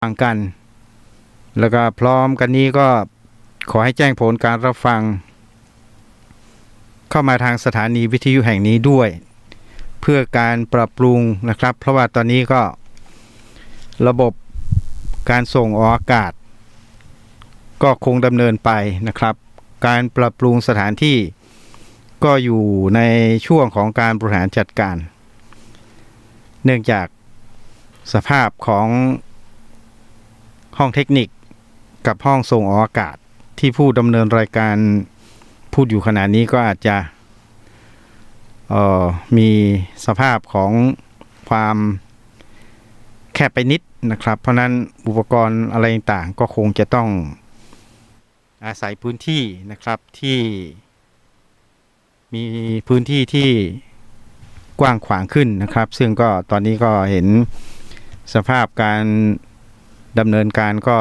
ฟังกันแล้วก็พร้อมกันนี้ก็ขอให้แจ้งผลการรับฟังเข้ามาทางสถานีวิทยุแห่งนี้ด้วยเพื่อการปรับปรุงนะครับเพราะว่าตอนนี้ก็ระบบการส่งออกอากาศก็คงดำเนินไปนะครับการปรับปรุงสถานที่ก็อยู่ในช่วงของการบริหารจัดการเนื่องจากสภาพของห้องเทคนิคกับห้องส่งออกอากาศที่ผู้ดำเนินรายการพูดอยู่ขณะนี้ก็อาจจะมีสภาพของความแคบไปนิดนะครับเพราะนั้นอุปกรณ์อะไรต่างๆก็คงจะต้องอาศัยพื้นที่นะครับที่มีพื้นที่ที่กว้างขวางขึ้นนะครับซึ่งก็ตอนนี้ก็เห็นสภาพการดำเนินการก็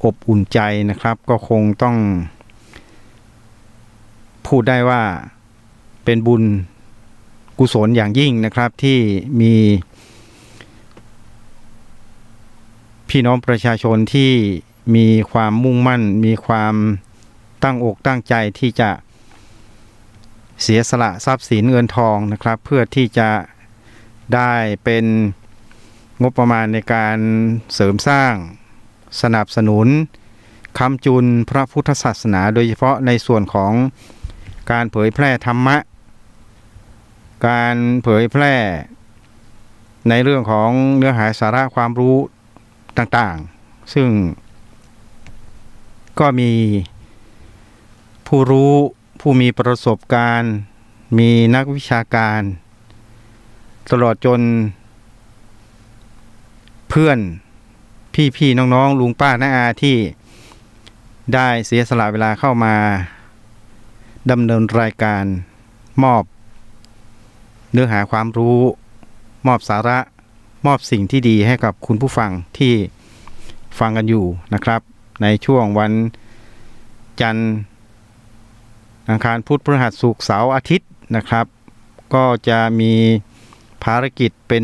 อบอุ่นใจนะครับก็คงต้องพูดได้ว่าเป็นบุญกุศลอย่างยิ่งนะครับที่มีพี่น้องประชาชนที่มีความมุ่งมั่นมีความตั้งอกตั้งใจที่จะเสียสละทรัพย์สินเงินทองนะครับเพื่อที่จะได้เป็นงบประมาณในการเสริมสร้างสนับสนุนค้ำจุนพระพุทธศาสนาโดยเฉพาะในส่วนของการเผยแพร่ธรรมะการเผยแพร่ในเรื่องของเนื้อหาสาระความรู้ต่างๆซึ่งก็มีผู้รู้ผู้มีประสบการณ์มีนักวิชาการตลอดจนเพื่อนพี่ๆน้องๆลุงป้าน้าอาที่ได้เสียสละเวลาเข้ามาดำเนินรายการมอบเนื้อหาความรู้มอบสาระมอบสิ่งที่ดีให้กับคุณผู้ฟังที่ฟังกันอยู่นะครับในช่วงวันจันทร์อังคารพุธพฤหัสศุกร์เสาร์อาทิตย์นะครับก็จะมีภารกิจเป็น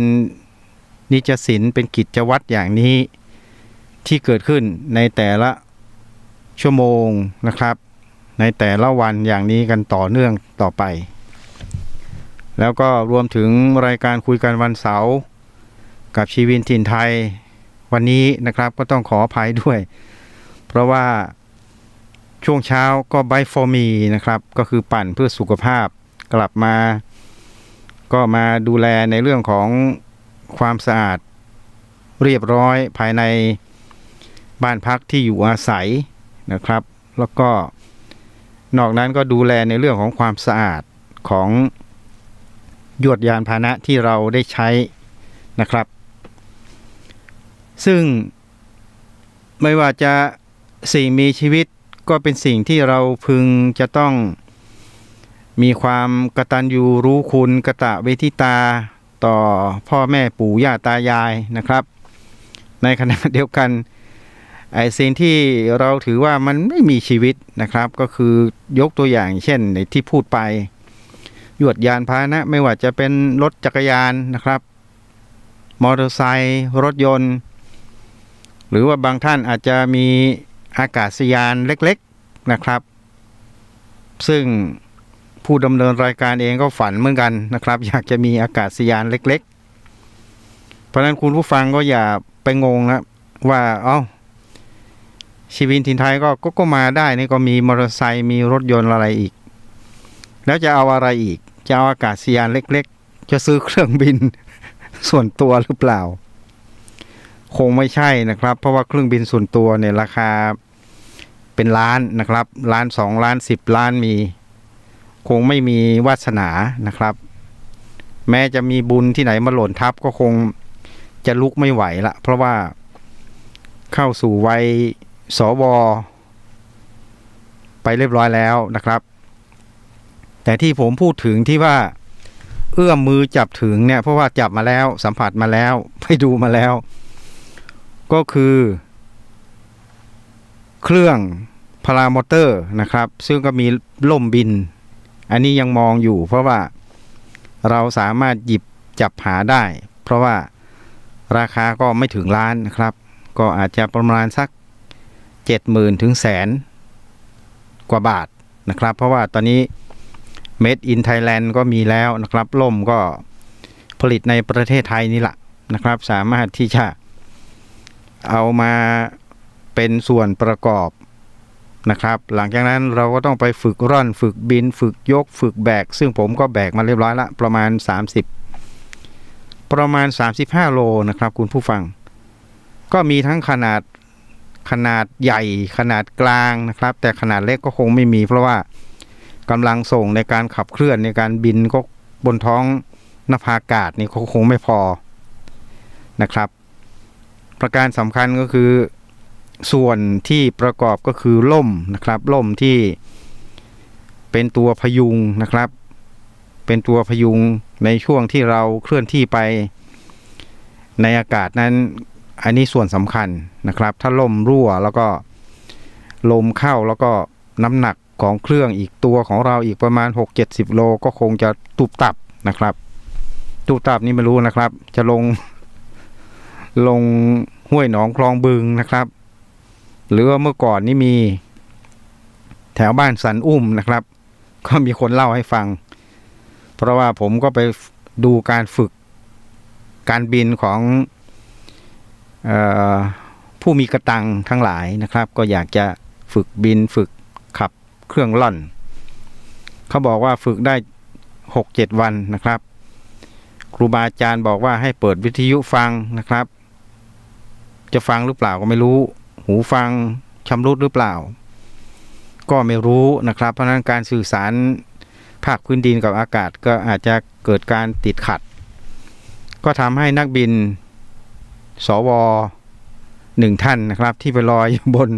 นิจศิลป์เป็นกิจวัตรอย่างนี้ที่เกิดขึ้นในแต่ละชั่วโมงนะครับในแต่ละวันอย่างนี้กันต่อเนื่องต่อไปแล้วก็รวมถึงรายการคุยกันวันเสาร์กับชีวินถิ่นไทยวันนี้นะครับก็ต้องขออภัยด้วยเพราะว่าช่วงเช้าก็ Bike for Me นะครับก็คือปั่นเพื่อสุขภาพกลับมาก็มาดูแลในเรื่องของความสะอาดเรียบร้อยภายในบ้านพักที่อยู่อาศัยนะครับแล้วก็นอกนั้นก็ดูแลในเรื่องของความสะอาดของยวดยานพาหนะที่เราได้ใช้นะครับซึ่งไม่ว่าจะสิ่งมีชีวิตก็เป็นสิ่งที่เราพึงจะต้องมีความกตัญญูรู้คุณกตเวทิตาต่อพ่อแม่ปู่ย่าตายายนะครับในขณะเดียวกันไอ้สิ่งที่เราถือว่ามันไม่มีชีวิตนะครับก็คือยกตัวอย่างเช่นในที่พูดไปยวดยานพาหนะไม่ว่าจะเป็นรถจักรยานนะครับมอเตอร์ไซค์รถยนต์หรือว่าบางท่านอาจจะมีอากาศยานเล็กๆนะครับซึ่งผู้ดำเนินรายการเองก็ฝันเหมือนกันนะครับอยากจะมีอากาศยานเล็กๆเพราะฉะนั้นคุณผู้ฟังก็อย่าไปงงนะว่าชีวิตถิ่นไทยก็มาได้นี่ก็มีมอเตอร์ไซค์มีรถยนต์อะไรอีกแล้วจะเอาอะไรอีกจะเอาอากาศยานเล็กๆจะซื้อเครื่องบิน ส่วนตัวหรือเปล่าคงไม่ใช่นะครับเพราะว่าเครื่องบินส่วนตัวเนี่ยราคาเป็นล้านนะครับล้าน2ล้าน10ล้านมีคงไม่มีวาสนานะครับแม้จะมีบุญที่ไหนมาหล่นทับก็คงจะลุกไม่ไหวละเพราะว่าเข้าสู่วัยสวไปเรียบร้อยแล้วนะครับแต่ที่ผมพูดถึงที่ว่าเอื้อมมือจับถึงเนี่ยเพราะว่าจับมาแล้วสัมผัสมาแล้วไปดูมาแล้วก็คือเครื่องพารามอเตอร์นะครับซึ่งก็มีล่มบินอันนี้ยังมองอยู่เพราะว่าเราสามารถหยิบจับหาได้เพราะว่าราคาก็ไม่ถึงล้านนะครับ ก็อาจจะประมาณสัก 70,000 ถึงแสนกว่าบาทนะครับเพราะว่าตอนนี้ Made in Thailand ก็มีแล้วนะครับล่มก็ผลิตในประเทศไทยนี่แหละนะครับสามารถที่จะเอามาเป็นส่วนประกอบนะครับหลังจากนั้นเราก็ต้องไปฝึกร่อนฝึกบินฝึกยกฝึกแบกซึ่งผมก็แบกมาเรียบร้อยละประมาณ35 โลนะครับคุณผู้ฟังก็มีทั้งขนาดใหญ่ขนาดกลางนะครับแต่ขนาดเล็กก็คงไม่มีเพราะว่ากำลังส่งในการขับเคลื่อนในการบินก็บนท้องนภาอากาศนี่คงไม่พอนะครับประการสำคัญก็คือส่วนที่ประกอบก็คือล่มนะครับล่มที่เป็นตัวพยุงนะครับเป็นตัวพยุงในช่วงที่เราเคลื่อนที่ไปในอากาศนั้นอันนี้ส่วนสำคัญนะครับถ้าล่มรั่วแล้วก็ลมเข้าแล้วก็น้ำหนักของเครื่องอีกตัวของเราอีกประมาณ 6-70 โลก็คงจะตุบตับนะครับตุบตับนี่ไม่รู้นะครับจะลงห้วยหนองคลองบึงนะครับหรือว่าเมื่อก่อนนี่มีแถวบ้านสันอุ้มนะครับก็มีคนเล่าให้ฟังเพราะว่าผมก็ไปดูการฝึกการบินของผู้มีกระตังทั้งหลายนะครับก็อยากจะฝึกบินฝึกขับเครื่องล่อนเขาบอกว่าฝึกได้ 6-7 วันนะครับครูบาอาจารย์บอกว่าให้เปิดวิทยุฟังนะครับจะฟังหรือเปล่าก็ไม่รู้หูฟังชำรุดหรือเปล่าก็ไม่รู้นะครับเพราะฉะนั้นการสื่อสารภาคพื้นดินกับอากาศก็อาจจะเกิดการติดขัดก็ทำให้นักบินสว1 ท่านนะครับที่ไปลอยอยู่บน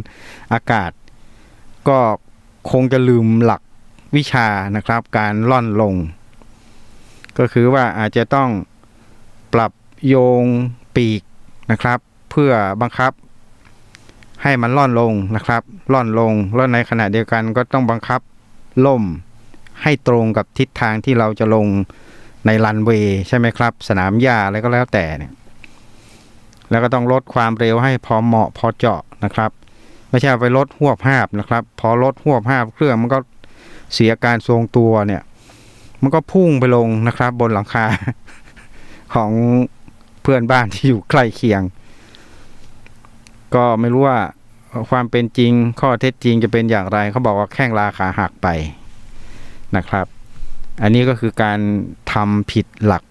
อากาศก็คงจะลืมหลักวิชานะครับการล่อนลงก็คือว่าอาจจะต้องปรับโยงปีกนะครับเพื่อบังคับให้มันล่อนลงนะครับล่อนลงแล้วในขณะเดียวกันก็ต้องบังคับล่มให้ตรงกับทิศทางที่เราจะลงในรันเวย์ใช่ไหมครับสนามหญ้าอะไรก็แล้วแต่เนี่ยแล้วก็ต้องลดความเร็วให้พอเหมาะพอเจาะนะครับไม่ใช่ไปลดหวบห้าบนะครับพอลดหวบห้าบเครื่องมันก็เสียการทรงตัวเนี่ยมันก็พุ่งไปลงนะครับบนหลังคา ของเพื่อนบ้านที่อยู่ใกล้เคียงก็ไม่รู้ว่าความเป็นจริงข้อเท็จจริงจะเป็นอย่างไรเขาบอกว่าแข้งลาขาหักไปนะครับอันนี้ก็คือการทำผิดหลัก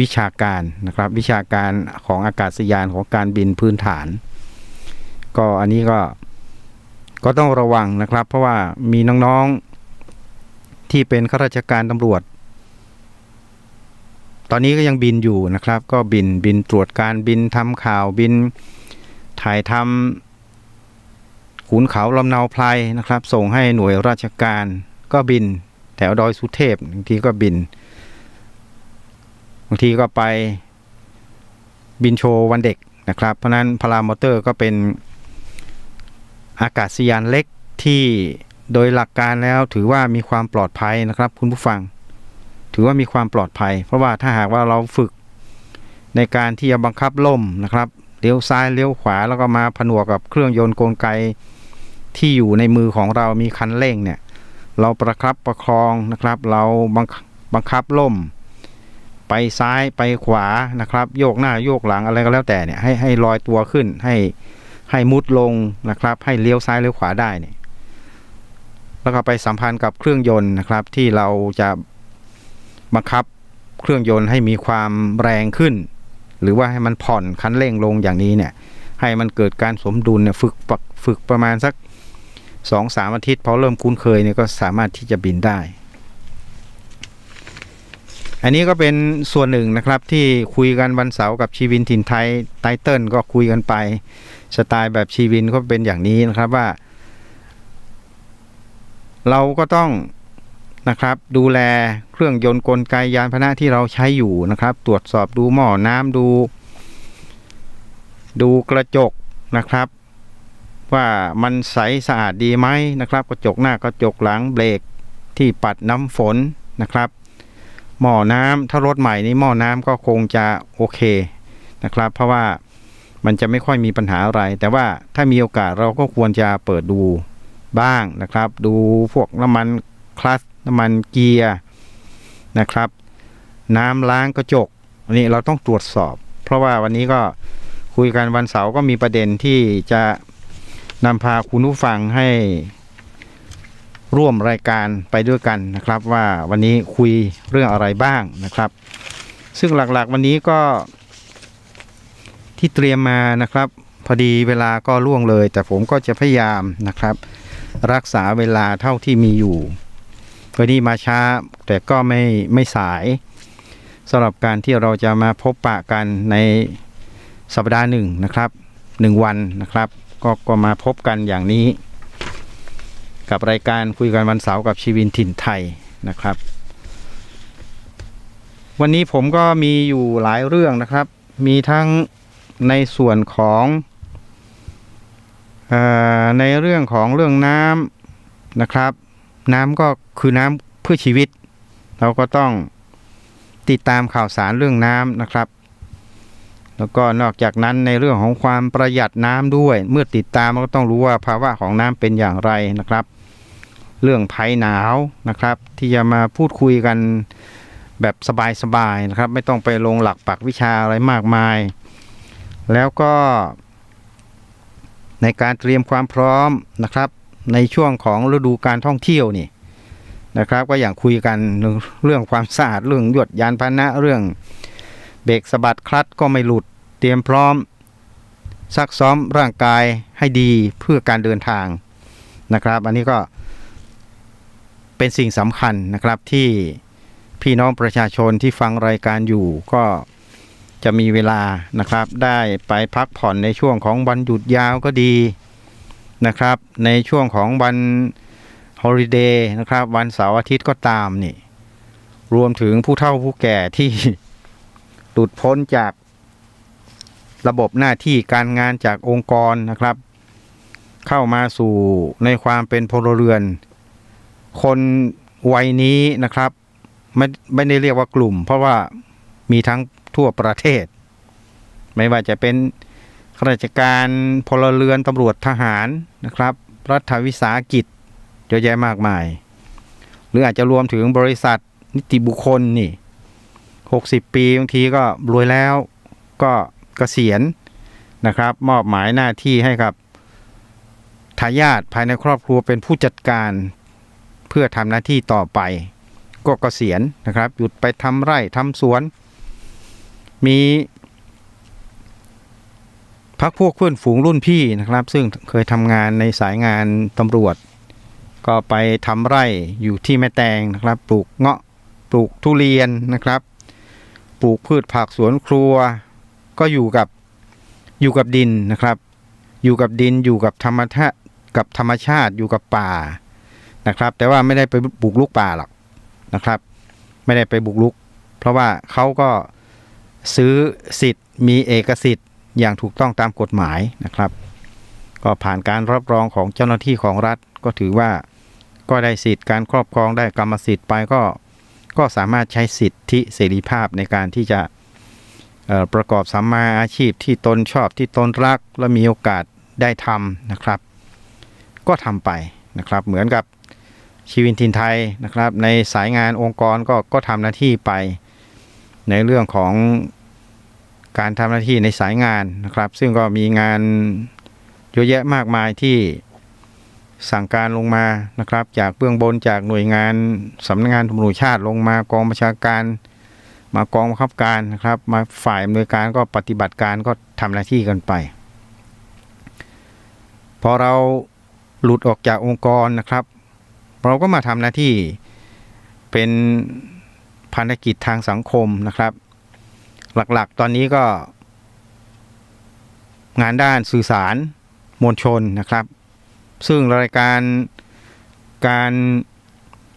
วิชาการนะครับวิชาการของอากาศยานของการบินพื้นฐานก็อันนี้ก็ต้องระวังนะครับเพราะว่ามีน้องๆที่เป็นข้าราชการตำรวจตอนนี้ก็ยังบินอยู่นะครับก็บินตรวจการบินทำข่าวบินถ่ายทำขุนเขาลำเนาไพรนะครับส่งให้หน่วยราชการก็บินแถวดอยสุเทพบางทีก็บินบางทีก็ไปบินโชว์วันเด็กนะครับเพราะนั้นพารามอเตอร์ก็เป็นอากาศยานเล็กที่โดยหลักการแล้วถือว่ามีความปลอดภัยนะครับคุณผู้ฟังถือว่ามีความปลอดภัยเพราะว่าถ้าหากว่าเราฝึกในการที่จะบังคับล่มนะครับเลี้ยวซ้ายเลี้ยวขวาแล้วก็มาผนวกกับเครื่องยนต์กลไกที่อยู่ในมือของเรามีคันเร่งเนี่ยเราประคับประคองนะครับเราบังคับล่มไปซ้ายไปขวานะครับโยกหน้าโยกหลังอะไรก็แล้วแต่เนี่ยให้ลอยตัวขึ้นให้มุดลงนะครับให้เลี้ยวซ้ายเลี้ยวขวาได้เนี่ยแล้วก็ไปสัมพันธ์กับเครื่องยนต์นะครับที่เราจะบังคับเครื่องยนต์ให้มีความแรงขึ้นหรือว่าให้มันผ่อนคันเร่งลงอย่างนี้เนี่ยให้มันเกิดการสมดุลเนี่ยฝึกประมาณสัก 2-3 อาทิตย์พอเริ่มคุ้นเคยเนี่ยก็สามารถที่จะบินได้อันนี้ก็เป็นส่วนหนึ่งนะครับที่คุยกันวันเสาร์กับชีวินถิ่นไทยไตเติ้ลก็คุยกันไปสไตล์แบบชีวินก็เป็นอย่างนี้นะครับว่าเราก็ต้องนะครับดูแลเครื่องยนต์กลไกยานพาหนะที่เราใช้อยู่นะครับตรวจสอบดูหม้อน้ำดูกระจกนะครับว่ามันใสสะอาดดีไหมนะครับกระจกหน้ากระจกหลังเบรกที่ปัดน้ำฝนนะครับหม้อน้ำถ้ารถใหม่นี้หม้อน้ำก็คงจะโอเคนะครับเพราะว่า มันจะไม่ค่อยมีปัญหาอะไรแต่ว่าถ้ามีโอกาสเราก็ควรจะเปิดดูบ้างนะครับดูพวกน้ำมันคลัตช์น้ำมันเกียร์นะครับน้ำล้างกระจกอันนี้เราต้องตรวจสอบเพราะว่าวันนี้ก็คุยกันวันเสาร์ก็มีประเด็นที่จะนำพาคุณผู้ฟังให้ร่วมรายการไปด้วยกันนะครับว่าวันนี้คุยเรื่องอะไรบ้างนะครับซึ่งหลักๆวันนี้ก็ที่เตรียมมานะครับพอดีเวลาก็ล่วงเลยแต่ผมก็จะพยายามนะครับรักษาเวลาเท่าที่มีอยู่วันนี้มาช้าแต่ก็ไม่สายสำหรับการที่เราจะมาพบปะกันในสัปดาห์หนึ่งนะครับ1 วันนะครับก็มาพบกันอย่างนี้กับรายการคุยกันวันเสาร์กับชีวินถิ่นไทยนะครับวันนี้ผมก็มีอยู่หลายเรื่องนะครับมีทั้งในส่วนของในเรื่องของเรื่องน้ำนะครับน้ำก็คือน้ำเพื่อชีวิตเราก็ต้องติดตามข่าวสารเรื่องน้ำนะครับแล้วก็นอกจากนั้นในเรื่องของความประหยัดน้ำด้วยเมื่อติดตามก็ต้องรู้ว่าภาวะของน้ำเป็นอย่างไรนะครับเรื่องภัยหนาวนะครับที่จะมาพูดคุยกันแบบสบายๆนะครับไม่ต้องไปลงหลักปักวิชาอะไรมากมายแล้วก็ในการเตรียมความพร้อมนะครับในช่วงของฤดูการท่องเที่ยวนี่นะครับก็อย่างคุยกันเรื่องความสะอาดเรื่องยวดยานพาหนะเรื่องเบรกสะบัดคลัตช์ก็ไม่หลุดเตรียมพร้อมซักซ้อมร่างกายให้ดีเพื่อการเดินทางนะครับอันนี้ก็เป็นสิ่งสำคัญนะครับที่พี่น้องประชาชนที่ฟังรายการอยู่ก็จะมีเวลานะครับได้ไปพักผ่อนในช่วงของวันหยุดยาวก็ดีนะครับในช่วงของวันฮอลิเดย์นะครับวันเสาร์อาทิตย์ก็ตามนี่รวมถึงผู้เฒ่าผู้แก่ที่หลุดพ้นจากระบบหน้าที่การงานจากองค์กรนะครับเข้ามาสู่ในความเป็นพลเรือนคนวัยนี้นะครับไม่ได้เรียกว่ากลุ่มเพราะว่ามีทั้งทั่วประเทศไม่ว่าจะเป็นข้าราชการพลเรือนตำรวจทหารนะครับรัฐวิสาหกิจเยอะแยะมากมายหรืออาจจะรวมถึงบริษัทนิติบุคคลนี่60 ปีบางทีก็รวยแล้วก็เกษียณนะครับมอบหมายหน้าที่ให้กับทายาทภายในครอบครัวเป็นผู้จัดการเพื่อทำหน้าที่ต่อไปก็เกษียณนะครับหยุดไปทำไร่ทำสวนมีพักพวกเพื่อนฝูงรุ่นพี่นะครับซึ่งเคยทำงานในสายงานตำรวจก็ไปทำไร่อยู่ที่แม่แตงนะครับปลูกเงาะปลูกทุเรียนนะครับปลูกพืชผักสวนครัวก็อยู่กับดินนะครับอยู่กับดินอยู่กับธรรมชาติอยู่กับป่านะครับแต่ว่าไม่ได้ไปบุกรุกป่าหรอกนะครับไม่ได้ไปบุกรุกเพราะว่าเขาก็ซื้อสิทธิ์มีเอกสิทธิ์อย่างถูกต้องตามกฎหมายนะครับก็ผ่านการรับรองของเจ้าหน้าที่ของรัฐก็ถือว่าก็ได้สิทธิ์การครอบครองได้กรรมสิทธิ์ไปก็สามารถใช้สิทธิเสรีภาพในการที่จะประกอบสัมมาอาชีพที่ตนชอบที่ตนรักและมีโอกาสได้ทำนะครับก็ทำไปนะครับเหมือนกับชีวินถิ่นไทยนะครับในสายงานองค์กรก็ทำหน้าที่ไปในเรื่องของการทำหน้าที่ในสายงานนะครับซึ่งก็มีงานเยอะแยะมากมายที่สั่งการลงมานะครับจากเบื้องบนจากหน่วยงานสำนักงานตำรวจชาติลงมากองบัญชาการมากองบังคับการนะครับมาฝ่ายอำนวยการก็ปฏิบัติการก็ทำหน้าที่กันไปพอเราหลุดออกจากองค์กรนะครับเราก็มาทำหน้าที่เป็นภารกิจทางสังคมนะครับหลักๆตอนนี้ก็งานด้านสื่อสารมวลชนนะครับซึ่งรายการ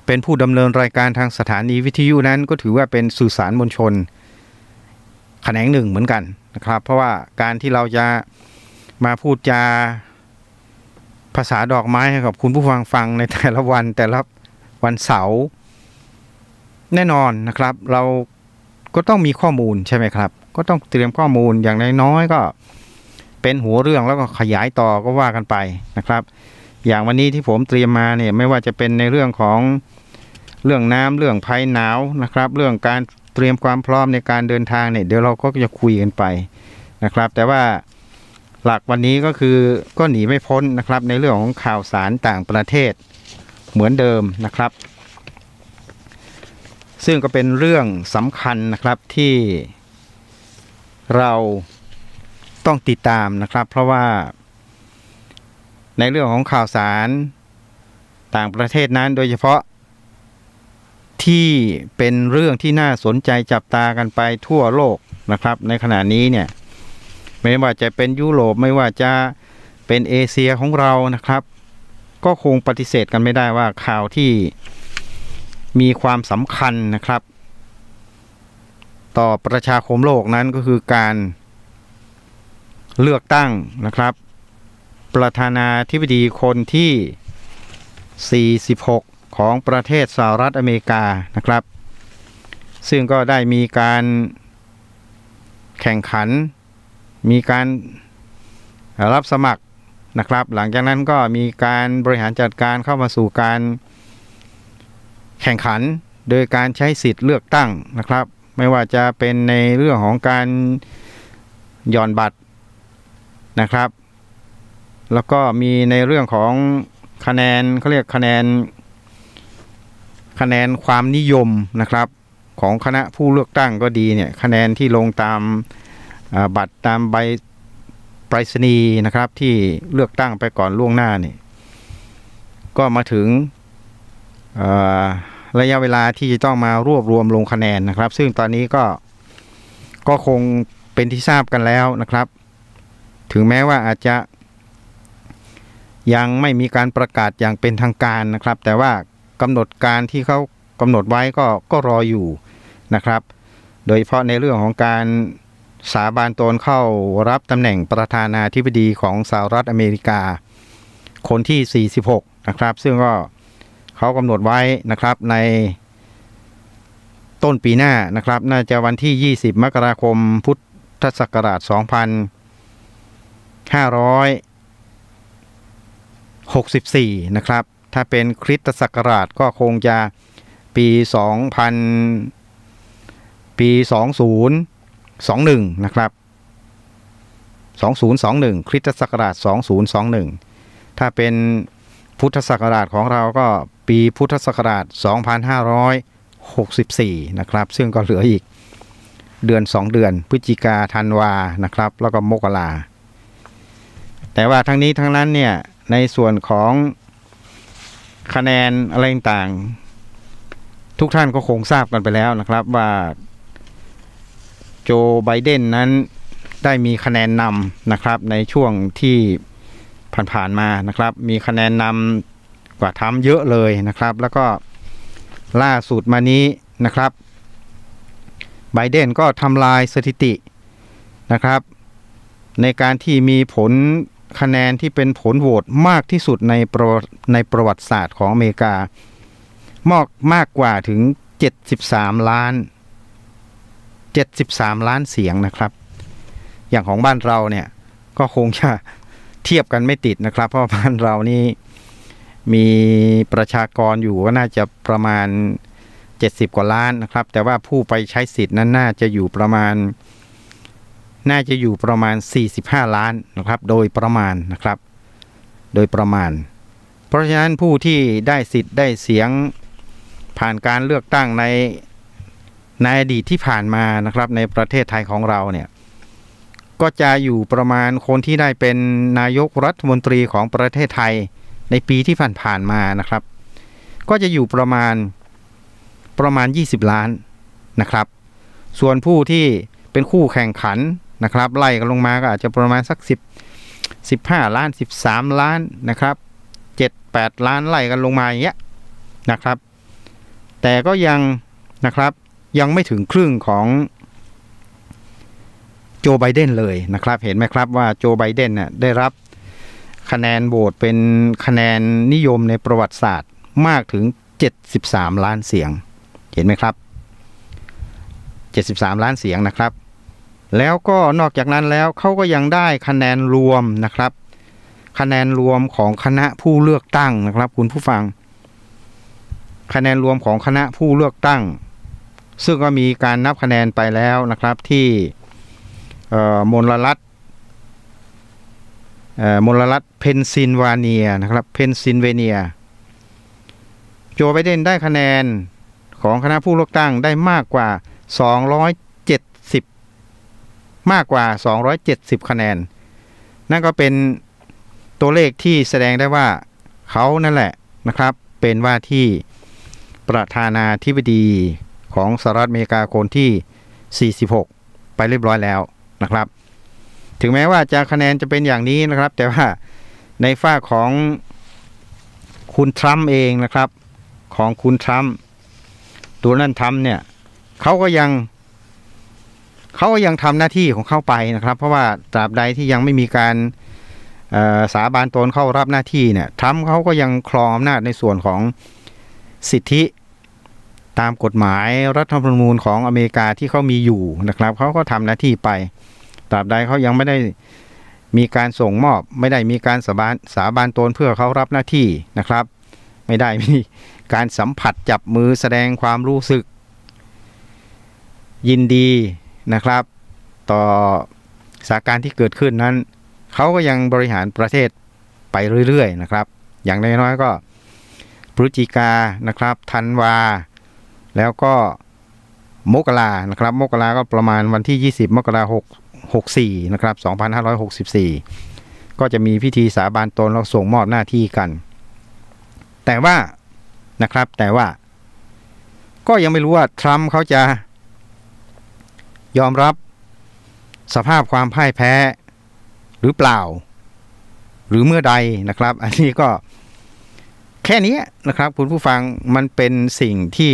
เป็นผู้ดำเนินรายการทางสถานีวิทยุนั้นก็ถือว่าเป็นสื่อสารมวลชนแขนงหนึ่งเหมือนกันนะครับเพราะว่าการที่เราจะมาพูดจาภาษาดอกไม้ให้กับคุณผู้ฟังในแต่ละวันเสาร์แน่นอนนะครับเราก็ต้องมีข้อมูลใช่ไหมครับก็ต้องเตรียมข้อมูลอย่างน้อยๆก็ เป็นหัวเรื่องแล้วก็ขยายต่อก็ว่ากันไปนะครับอย่างวันนี้ที่ผมเตรียมมาเนี่ยไม่ว่าจะเป็นในเรื่องของเรื่องน้ำเรื่องภัยหนาวนะครับเรื่องการเตรียมความพร้อมในการเดินทางเนี่ยเดี๋ยวเราก็จะคุยกันไปนะครับแต่ว่าหลักวันนี้ก็คือก็หนีไม่พ้นนะครับในเรื่องของข่าวสารต่างประเทศเหมือนเดิมนะครับซึ่งก็เป็นเรื่องสำคัญนะครับที่เราต้องติดตามนะครับเพราะว่าในเรื่องของข่าวสารต่างประเทศนั้นโดยเฉพาะที่เป็นเรื่องที่น่าสนใจจับตากันไปทั่วโลกนะครับในขณะนี้เนี่ยไม่ว่าจะเป็นยุโรปไม่ว่าจะเป็นเอเชียของเรานะครับก็คงปฏิเสธกันไม่ได้ว่าข่าวที่มีความสำคัญนะครับต่อประชาคมโลกนั้นก็คือการเลือกตั้งนะครับประธานาธิบดีคนที่46ของประเทศสหรัฐอเมริกานะครับซึ่งก็ได้มีการแข่งขันมีการรับสมัครนะครับหลังจากนั้นก็มีการบริหารจัดการเข้ามาสู่การแข่งขันโดยการใช้สิทธิ์เลือกตั้งนะครับไม่ว่าจะเป็นในเรื่องของการหย่อนบัตรนะครับแล้วก็มีในเรื่องของคะแนนเขาเรียกคะแนนความนิยมนะครับของคณะผู้เลือกตั้งก็ดีเนี่ยคะแนนที่ลงตามบัตรตามใบไปรษณีย์นะครับที่เลือกตั้งไปก่อนล่วงหน้านี่ก็มาถึงระยะเวลาที่จะต้องมารวบรวมลงคะแนนนะครับซึ่งตอนนี้ก็คงเป็นที่ทราบกันแล้วนะครับถึงแม้ว่าอาจจะยังไม่มีการประกาศอย่างเป็นทางการนะครับแต่ว่ากำหนดการที่เขากำหนดไว้ก็รออยู่นะครับโดยเฉพาะในเรื่องของการสาบานตนเข้ารับตำแหน่งประธานาธิบดีของสหรัฐอเมริกาคนที่46นะครับซึ่งก็เขากำหนดไว้นะครับในต้นปีหน้านะครับน่าจะวันที่20มกราคมพุทธศักราช2564นะครับถ้าเป็นคริสตศักราชก็คงจะปี2021นะครับ2021คริสตศักราช2021ถ้าเป็นพุทธศักราชของเราก็ปีพุทธศักราช2564นะครับซึ่งก็เหลืออีกเดือน2เดือนพฤศจิกาธันวานะครับแล้วก็มกราแต่ว่าทั้งนี้ทั้งนั้นเนี่ยในส่วนของคะแนนอะไรต่างๆทุกท่านก็คงทราบกันไปแล้วนะครับว่าโจไบเดนนั้นได้มีคะแนนนำนะครับในช่วงที่ผ่านๆมานะครับมีคะแนนนำกว่าทรัมป์เยอะเลยนะครับแล้วก็ล่าสุดมานี้นะครับไบเดนก็ทำลายสถิตินะครับในการที่มีผลคะแนนที่เป็นผลโหวตมากที่สุดในประวัติศาสตร์ของอเมริกามากกว่าถึง73 ล้านเสียงนะครับอย่างของบ้านเราเนี่ยก็คงจะเทียบกันไม่ติดนะครับเพราะบ้านเรานี่มีประชากรอยู่ก็น่าจะประมาณ70กว่าล้านนะครับแต่ว่าผู้ไปใช้สิทธิ์นั้นน่าจะอยู่ประมาณ45 ล้านนะครับโดยประมาณนะครับโดยประมาณเพราะฉะนั้นผู้ที่ได้สิทธิ์ได้เสียงผ่านการเลือกตั้งในอดีตที่ผ่านมานะครับในประเทศไทยของเราเนี่ยก็จะอยู่ประมาณคนที่ได้เป็นนายกรัฐมนตรีของประเทศไทยในปีที่ผ่านมานะครับก็จะอยู่ประมาณ20 ล้านนะครับส่วนผู้ที่เป็นคู่แข่งขันนะครับไล่กันลงมาก็อาจจะประมาณสัก15 ล้าน13 ล้านนะครับ7-8 ล้านไล่กันลงมาอย่างเงี้ยนะครับแต่ก็ยังนะครับยังไม่ถึงครึ่งของโจไบเดนเลยนะครับเห็นไหมครับว่าโจไบเดนน่ะได้รับคะแนนโหวตเป็นคะแนนนิยมในประวัติศาสตร์มากถึง73 ล้านเสียงเห็นไหมครับ73 ล้านเสียงนะครับ แล้วก็นอกจากนั้นแล้วเขาก็ยังได้คะแนนรวมนะครับคะแนนรวมของคณะผู้เลือกตั้งนะครับคุณผู้ฟังคะแนนรวมของคณะผู้เลือกตั้งซึ่งก็มีการนับคะแนนไปแล้วนะครับที่มลรัฐเพนซิลเวเนียนะครับเพนซิลเวเนียโจไบเดนได้คะแนนของคณะผู้เลือกตั้งได้มากกว่า270คะแนนนั่นก็เป็นตัวเลขที่แสดงได้ว่าเขานั่นแหละนะครับเป็นว่าที่ประธานาธิบดีของสหรัฐอเมริกาคนที่46ไปเรียบร้อยแล้วนะครับถึงแม้ว่าจะคะแนนจะเป็นอย่างนี้นะครับแต่ว่าในฝ่ายของคุณทรัมป์เองนะครับของคุณทรัมป์โดนัลด์ทรัมป์เนี่ยเขาก็ยังทำหน้าที่ของเขาไปนะครับเพราะว่าตราบใดที่ยังไม่มีการสาบานตนเข้ารับหน้าที่เนี่ยทรัมป์เขาก็ยังครองอำนาจในส่วนของสิทธิตามกฎหมายรัฐธรรมนูญของอเมริกาที่เขามีอยู่นะครับเขาก็ทำหน้าที่ไปตราบใดเขายังไม่ได้มีการส่งมอบไม่ได้มีการสาบานตนเพื่อเขารับหน้าที่นะครับไม่ได้มีการสัมผัสจับมือแสดงความรู้สึกยินดีนะครับต่อสถานการณ์ที่เกิดขึ้นนั้นเขาก็ยังบริหารประเทศไปเรื่อยๆนะครับอย่างน้อยๆก็พฤศจิกายนนะครับธันวาแล้วก็มกรานะครับมกราก็ประมาณวันที่20มกราคม64นะครับ2564ก็จะมีพิธีสาบานตนแล้วส่งมอบหน้าที่กันแต่ว่านะครับแต่ว่าก็ยังไม่รู้ว่าทรัมป์เขาจะยอมรับสภาพความพ่ายแพ้หรือเปล่าหรือเมื่อใดนะครับอันนี้ก็แค่นี้นะครับคุณผู้ฟังมันเป็นสิ่งที่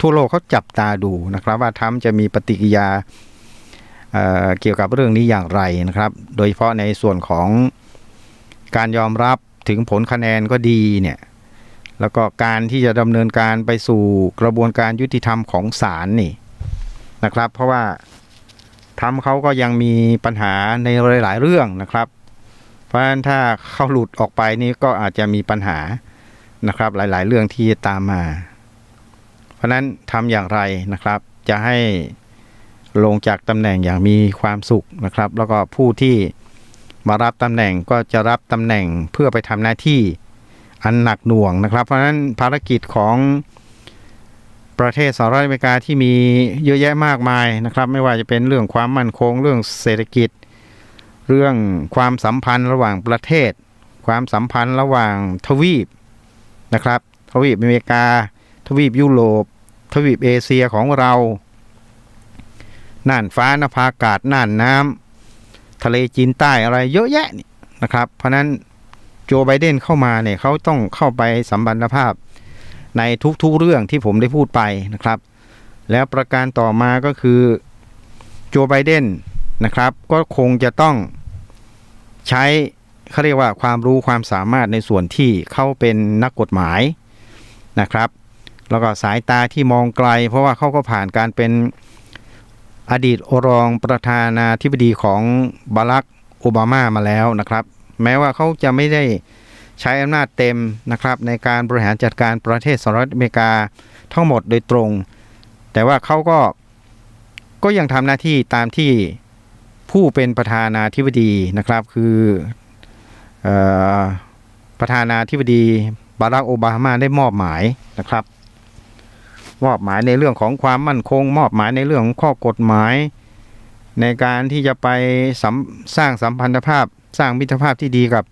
ทั่วโลกเขาจับตาดูนะครับว่าทรัมป์จะมีปฏิกิริยาเกี่ยวกับเรื่องนี้อย่างไรนะครับโดยเฉพาะในส่วนของการยอมรับถึงผลคะแนนก็ดีเนี่ยแล้วก็การที่จะดำเนินการไปสู่กระบวนการยุติธรรมของศาลนี่นะครับเพราะว่าทรัมป์เขาก็ยังมีปัญหาในหลายๆเรื่องนะครับเพราะฉะนั้นถ้าเขาหลุดออกไปนี่ก็อาจจะมีปัญหานะครับหลายๆเรื่องที่จะตามมาเพราะนั้นทำอย่างไรนะครับจะให้ลงจากตำแหน่งอย่างมีความสุขนะครับแล้วก็ผู้ที่มารับตำแหน่งก็จะรับตำแหน่งเพื่อไปทำหน้าที่อันหนักหน่วงนะครับเพราะฉะนั้นภารกิจของประเทศสหรัฐอเมริกาที่มีเยอะแยะมากมายนะครับไม่ว่าจะเป็นเรื่องความมั่นคงเรื่องเศรษฐกิจเรื่องความสัมพันธ์ระหว่างประเทศความสัมพันธ์ระหว่างทวีปนะครับทวีปอเมริกาทวีปยุโรปทวีปเอเชียของเราน่านฟ้านภาอากาศน่านน้ำทะเลจีนใต้อะไรเยอะแยะนี่นะครับเพราะนั้นโจไบเดนเข้ามาเนี่ยเขาต้องเข้าไปสัมพันธภาพในทุกๆเรื่องที่ผมได้พูดไปนะครับแล้วประการต่อมาก็คือโจไบเดนนะครับก็คงจะต้องใช้เขาเรียกว่าความรู้ความสามารถในส่วนที่เขาเป็นนักกฎหมายนะครับแล้วก็สายตาที่มองไกลเพราะว่าเขาก็ผ่านการเป็นอดีตรองประธานาธิบดีของบารักโอบามามาแล้วนะครับแม้ว่าเขาจะไม่ได้ใช้อำนาจเต็มนะครับในการบริหารจัดการประเทศสหรัฐอเมริกาทั้งหมดโดยตรงแต่ว่าเขาก็ยังทำหน้าที่ตามที่ผู้เป็นประธานาธิบดีนะครับคือประธานาธิบดีบารักโอบามาได้มอบหมายนะครับมอบหมายในเรื่องของความมั่นคงมอบหมายในเรื่องของข้อกฎหมายในการที่จะไปสร้างสัมพันธภาพสร้างมิตรภาพที่ดีกับ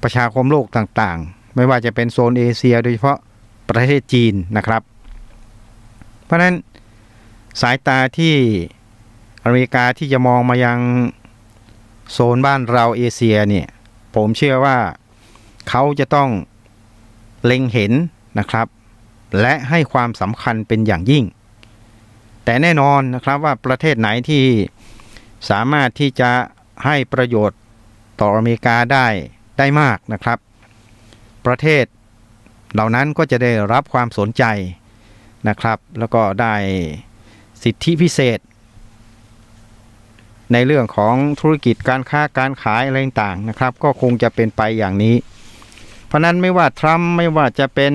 ประชาคมโลกต่างๆไม่ว่าจะเป็นโซนเอเชียโดยเฉพาะประเทศจีนนะครับเพราะฉะนั้นสายตาที่อเมริกาที่จะมองมายังโซนบ้านเราเอเชียเนี่ยผมเชื่อว่าเขาจะต้องเล็งเห็นนะครับและให้ความสำคัญเป็นอย่างยิ่งแต่แน่นอนนะครับว่าประเทศไหนที่สามารถที่จะให้ประโยชน์ต่ออเมริกาได้มากนะครับประเทศเหล่านั้นก็จะได้รับความสนใจนะครับแล้วก็ได้สิทธิพิเศษ ในเรื่องของธุรกิจการค้าการขายอะไรต่างๆนะครับก็คงจะเป็นไปอย่างนี้เพราะนั้นไม่ว่าทรัมป์ไม่ว่าจะเป็น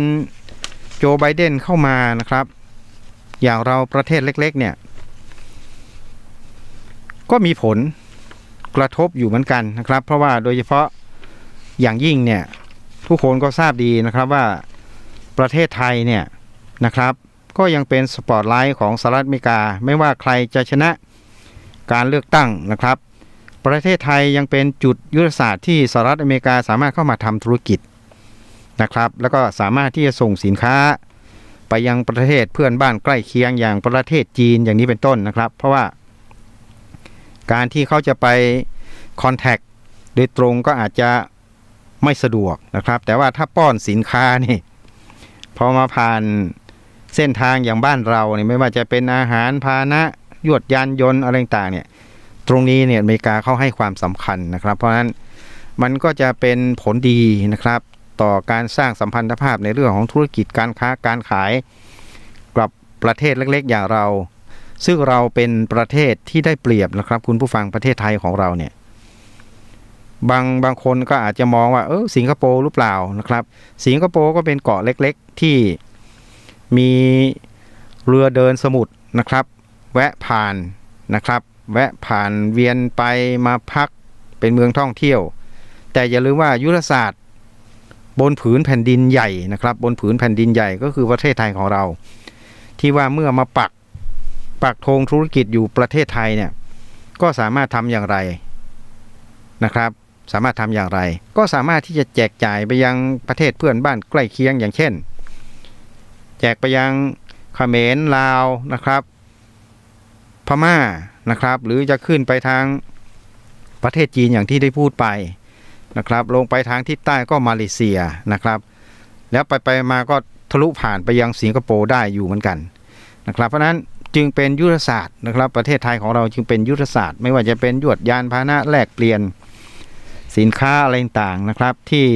โจไบเดนเข้ามานะครับอย่างเราประเทศเล็กๆเนี่ยก็มีผลกระทบอยู่เหมือนกันนะครับเพราะว่าโดยเฉพาะอย่างยิ่งเนี่ยทุกคนก็ทราบดีนะครับว่าประเทศไทยเนี่ยนะครับก็ยังเป็นสปอตไลท์ของสหรัฐอเมริกาไม่ว่าใครจะชนะการเลือกตั้งนะครับประเทศไทยยังเป็นจุดยุทธศาสตร์ที่สหรัฐอเมริกาสามารถเข้ามาทำธุรกิจนะครับแล้วก็สามารถที่จะส่งสินค้าไปยังประเทศเพื่อนบ้านใกล้เคียงอย่างประเทศจีนอย่างนี้เป็นต้นนะครับเพราะว่าการที่เขาจะไปคอนแทคโดยตรงก็อาจจะไม่สะดวกนะครับแต่ว่าถ้าป้อนสินค้านี่พอมาผ่านเส้นทางอย่างบ้านเราเนี่ยไม่ว่าจะเป็นอาหารพาหนะยวดยานยนต์อะไรต่างเนี่ยตรงนี้เนี่ยอเมริกาเขาให้ความสำคัญนะครับเพราะฉะนั้นมันก็จะเป็นผลดีนะครับต่อการสร้างสัมพันธภาพในเรื่องของธุรกิจการค้าการขายกับประเทศเล็กๆอย่างเราซึ่งเราเป็นประเทศที่ได้เปรียบนะครับคุณผู้ฟังประเทศไทยของเราเนี่ยบางคนก็อาจจะมองว่าสิงคโปร์หรือเปล่านะครับสิงคโปร์ก็เป็นเกาะเล็กๆที่มีเรือเดินสมุทรนะครับแวะผ่านนะครับแวะผ่านเวียนไปมาพักเป็นเมืองท่องเที่ยวแต่อย่าลืมว่ายุทธศาสตร์บนผืนแผ่นดินใหญ่นะครับบนผืนแผ่นดินใหญ่ก็คือประเทศไทยของเราที่ว่าเมื่อมาปักธงธุรกิจอยู่ประเทศไทยเนี่ยก็สามารถทำอย่างไรนะครับสามารถทำอย่างไรก็สามารถที่จะแจกจ่ายไปยังประเทศเพื่อนบ้านใกล้เคียงอย่างเช่นแจกไปยังเขมรลาวนะครับพม่านะครับหรือจะขึ้นไปทางประเทศจีนอย่างที่ได้พูดไปนะครับลงไปทางทิศใต้ก็มาเลเซียนะครับแล้วไปมาก็ทะลุผ่านไปยังสิงคโปร์ได้อยู่เหมือนกันนะครับเพราะนั้นจึงเป็นยุทธศาสตร์นะครับประเทศไทยของเราจึงเป็นยุทธศาสตร์ไม่ว่าจะเป็นยวดยานพาหนะแลกเปลี่ยนสินค้าอะไรต่างๆนะครับที่